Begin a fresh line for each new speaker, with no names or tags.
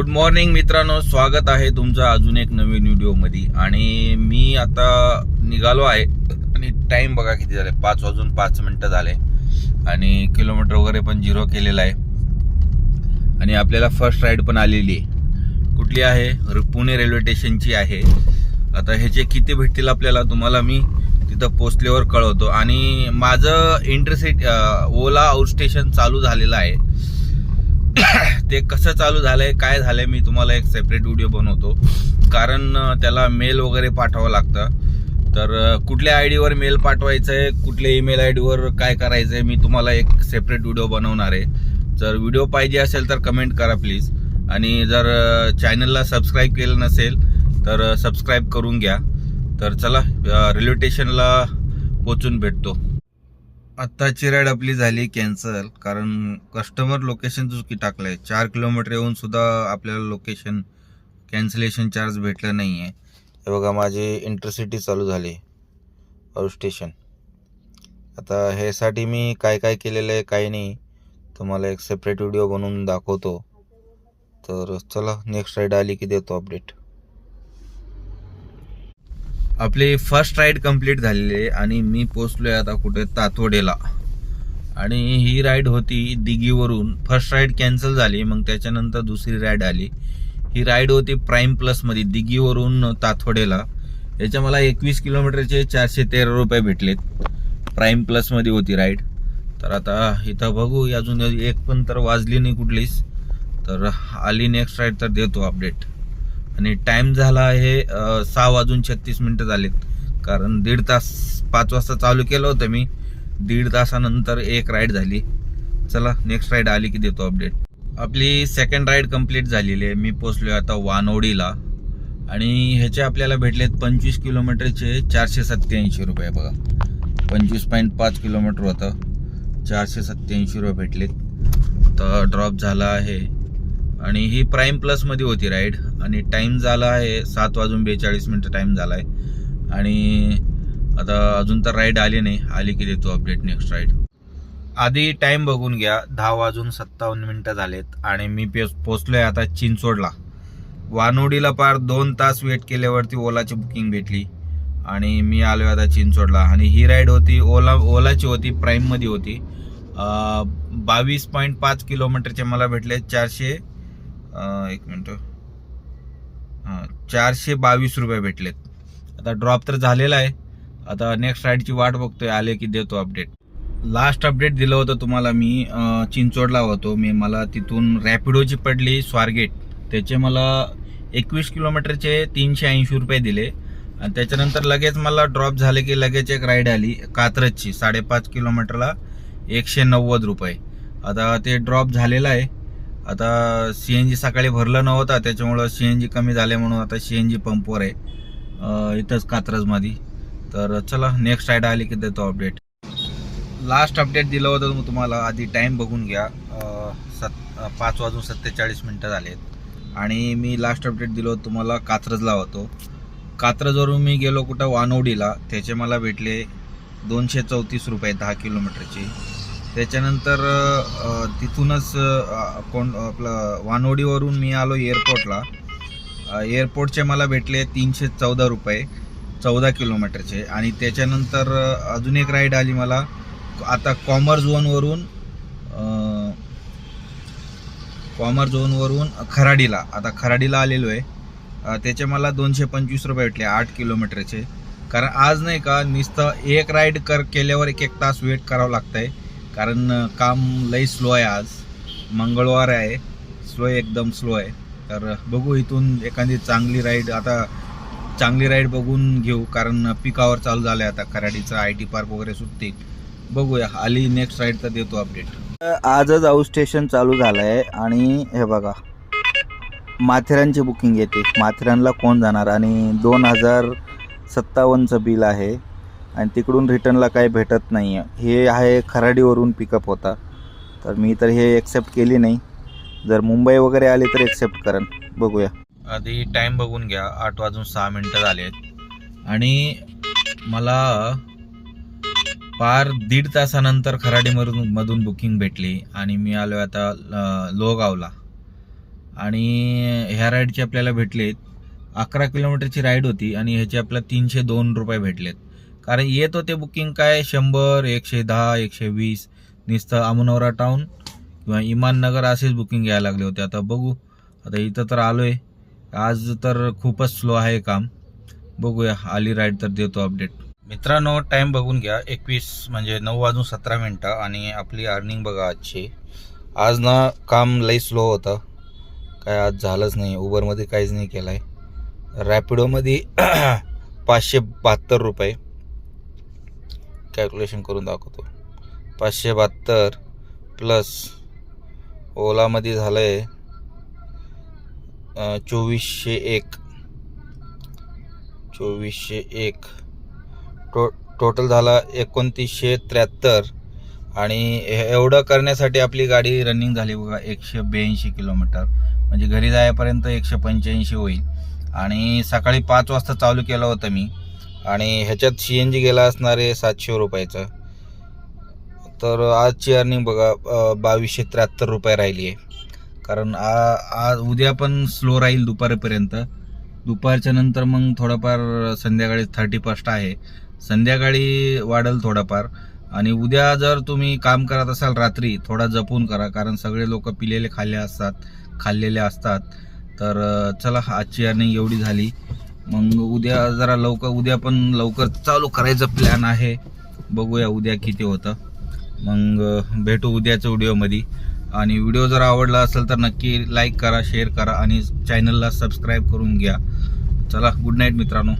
Good morning मित्रांनो, स्वागत आहे तुमचं अजून एक नवीन व्हिडिओमध्ये. आणि मी आता निघालो आहे आणि टाइम बघा किती झाले, 5:05 झाले आणि किलोमीटर वगैरे पण 0 केलेला आहे. आणि आपल्याला फर्स्ट राईड पण आलेली आहे. कुठली आहे? पुणे रेल्वे स्टेशनची आहे. आता ह्याचे किती भेटतील आपल्याला तुम्हाला मी तिथं पोचल्यावर कळवतो. आणि माझं इंटरसिटी ओला आउट स्टेशन चालू झालेलं आहे. ते कसं चालू झालंय, काय झालंय, मी तुम्हाला एक सेपरेट व्हिडिओ बनवतो. कारण त्याला मेल वगैरे पाठवावं लागतं. तर कुठल्या आय डीवर मेल पाठवायचं आहे, कुठल्या ईमेल आय डीवर काय करायचं आहे, मी तुम्हाला एक सेपरेट व्हिडिओ बनवणार आहे. जर व्हिडिओ पाहिजे असेल तर कमेंट करा प्लीज. आणि जर चॅनलला सबस्क्राईब केलं नसेल तर सबस्क्राईब करून घ्या. तर चला रेल्वे स्टेशनला पोचून भेटतो. आत्ताची राईड आपली झाली कॅन्सल, कारण कस्टमर लोकेशन चुकी टाकलंय. 4 किलोमीटर येऊन सुद्धा आपल्याला लोकेशन कॅन्सलेशन चार्ज भेटलं नाही आहे. हे बघा, माझी इंटरसिटी चालू झाली आउट स्टेशन. आता ह्यासाठी मी काय काय केलेलं आहे काय नाही तुम्हाला एक सेपरेट व्हिडिओ बनवून दाखवतो. तर चला, नेक्स्ट राईड आली की देतो अपडेट. आपली फर्स्ट राईड कंप्लीट झालेली आहे आणि मी पोचलोय आता कुठे, तातोडेला. आणि ही राईड होती दिघीवरून. फर्स्ट राईड कॅन्सल झाली, मग त्याच्यानंतर दुसरी राईड आली. ही राईड होती प्राईम प्लसमध्ये दिघीवरून तातोडेला. याच्या मला 21 किलोमीटरचे 413 रुपये भेटलेत. प्राईम प्लसमध्ये होती राईड. तर आता इथं बघू, अजून एक पण तर वाजली नाही कुठलीच. तर आली नेक्स्ट राईड तर देतो अपडेट. आणि टाइम झाला आहे 6:36 झालेत. कारण 1.5 तास, 5 वाजता चालू केलं होतं मी. 1.5 तासानंतर एक राईड झाली. चला, नेक्स्ट राईड आली की देतो अपडेट. आपली सेकंड राईड कंप्लीट झालेली आहे. मी पोचलोय आता वानवडीला. आणि ह्याचे आपल्याला भेटलेत 25 किलोमीटरचे 487 रुपये. बघा, 25.5 किलोमीटर होतं, 487 रुपये भेटलेत. तर ड्रॉप झाला आहे. आणि ही प्राईम प्लसमध्ये होती राईड. आणि टाईम झाला आहे 7:42 टाईम झाला आहे. आणि आता अजून तर राईड आली नाही, आली की देतो अपडेट नेक्स्ट राईड. आधी टाईम बघून घ्या, 10:57 झालेत. आणि मी पोचलोय आता चिंचोडला. वानोडीला पार 2 तास वेट केल्यावरती ओलाची बुकिंग भेटली आणि मी आलोय आता चिंचोडला. आणि ही राईड होती ओलाची होती, प्राईममध्ये होती. 22.5 किलोमीटरचे मला भेटले 422 रुपये भेटलेत. आता ड्रॉप तर झालेला आहे. आता नेक्स्ट राईडची वाट बघतोय, आले की देतो अपडेट. लास्ट अपडेट दिलं होतं तुम्हाला मी, चिंचोडला होतो मी. मला तिथून रॅपिडोची पडली स्वारगेट. त्याचे मला 21 किलोमीटरचे 380 रुपये दिले. आणि त्याच्यानंतर लगेच मला ड्रॉप झाले की लगेच एक राईड आली कात्रजची 5.5 किलोमीटरला 190 रुपये. आता ते ड्रॉप झालेलं आहे. आता CNG सकाळी भरलं नव्हता, त्याच्यामुळं CNG कमी झाले म्हणून आता CNG पंपवर आहे इथंच कात्रजमध्ये. तर चला, नेक्स्ट राईड आली की देतो अपडेट. लास्ट अपडेट दिलं होतं तुम्हाला, आधी टाईम बघून घ्या. 5:47 झालेत. आणि मी लास्ट अपडेट दिलं होतं तुम्हाला, कात्रजला होतो. कात्रजवरून मी गेलो कुठं, वानवडीला. त्याचे मला भेटले 234 रुपये 10 किलोमीटरचे. त्याच्यानंतर तिथूनच आपलं वानवडीवरून मी आलो एअरपोर्टला. एअरपोर्टचे मला भेटले 314 रुपये 14 किलोमीटरचे. आणि त्याच्यानंतर अजून एक राईड आली मला आता कॉमर्स झोनवरून खराडीला. आता खराडीला आलेलो आहे. त्याचे मला 225 रुपये भेटले 8 किलोमीटरचे. कारण आज नाही का, नुसतं एक राईड केल्यावर 1 तास वेट करावं लागतं आहे. कारण काम लई स्लो आहे. आज मंगळवार आहे, स्लो आहे, एकदम स्लो आहे. तर बघू, इथून एखादी चांगली राईड बघून घेऊ. कारण पीक आवर चालू झालं आहे आता खराडीचं. IT पार्क वगैरे सुटतील. बघूया, आली नेक्स्ट राईड तर देतो अपडेट. आजच आउट स्टेशन चालू झालं आहे. आणि हे बघा, माथेरानची बुकिंग येते. माथेरानला कोण जाणार? आणि 2057चं बिल आहे. आणि तिकडून रिटर्नला काही भेटत नाही आहे. हे आहे खराडीवरून पिकअप होता. तर मी तर हे एक्सेप्ट केली नाही. जर मुंबई वगैरे आली तर एक्सेप्ट करेन. बघूया. आधी टाईम बघून घ्या, 8:06 झालेत. आणि मला पार 1.5 तासानंतर खराडीमधून बुकिंग भेटली. आणि मी आलो आता लोहगावला. आणि ह्या राईडचे आपल्याला भेटलेत 11 किलोमीटरची राईड होती आणि ह्याचे आपल्याला 302 रुपये भेटलेत. कारण येत होते बुकिंग काय 100, 110, 120 नुसतं अमनवरा टाऊन किंवा इमाननगर असेच बुकिंग घ्यायला लागले होते. आता बघू, आता इथं तर आलोय. आज तर खूपच स्लो आहे काम. बघूया, आली राईड तर देतो अपडेट. मित्रांनो, टाइम बघून घ्या 21 म्हणजे 9:17 आणि आपली अर्निंग बघा आजची. आज ना काम लई स्लो होतं, काय आज झालंच नाही. उबरमध्ये काहीच नाही केलं आहे. रॅपिडोमध्ये 572 रुपये कॅल्क्युलेशन करून दाखवतो. 572 प्लस ओलामध्ये झालं आहे 2401 टोटल झाला 2973. आणि एवढं करण्यासाठी आपली गाडी रनिंग झाली बघा 182 किलोमीटर, म्हणजे घरी जायपर्यंत 185 होईल. आणि सकाळी 5 वाजता चालू केलं होतं मी, आणि ह्याच्यात CNG गेला असणार आहे 700 रुपयाचं. तर आजची अर्निंग बघा 2273 रुपये राहिली आहे. कारण आज उद्या पण स्लो राहील दुपारपर्यंत. दुपारच्या नंतर मग थोडंफार संध्याकाळी 30% आहे, संध्याकाळी वाढेल थोडंफार. आणि उद्या जर तुम्ही काम करत असाल रात्री, थोडा जपून करा, कारण सगळे लोक पिलेले खाल्लेले असतात. तर चला, आजची अर्निंग एवढी झाली. मग उद्या जरा उद्या पण लवकर चालू करायचं प्लॅन आहे. बघूया उद्या किती होतं. मग भेटू उद्याच्या व्हिडिओमध्ये. आणि व्हिडिओ जर आवडला असेल तर नक्की लाईक करा, शेअर करा आणि चॅनलला सबस्क्राईब करून घ्या. चला, गुड नाईट मित्रांनो.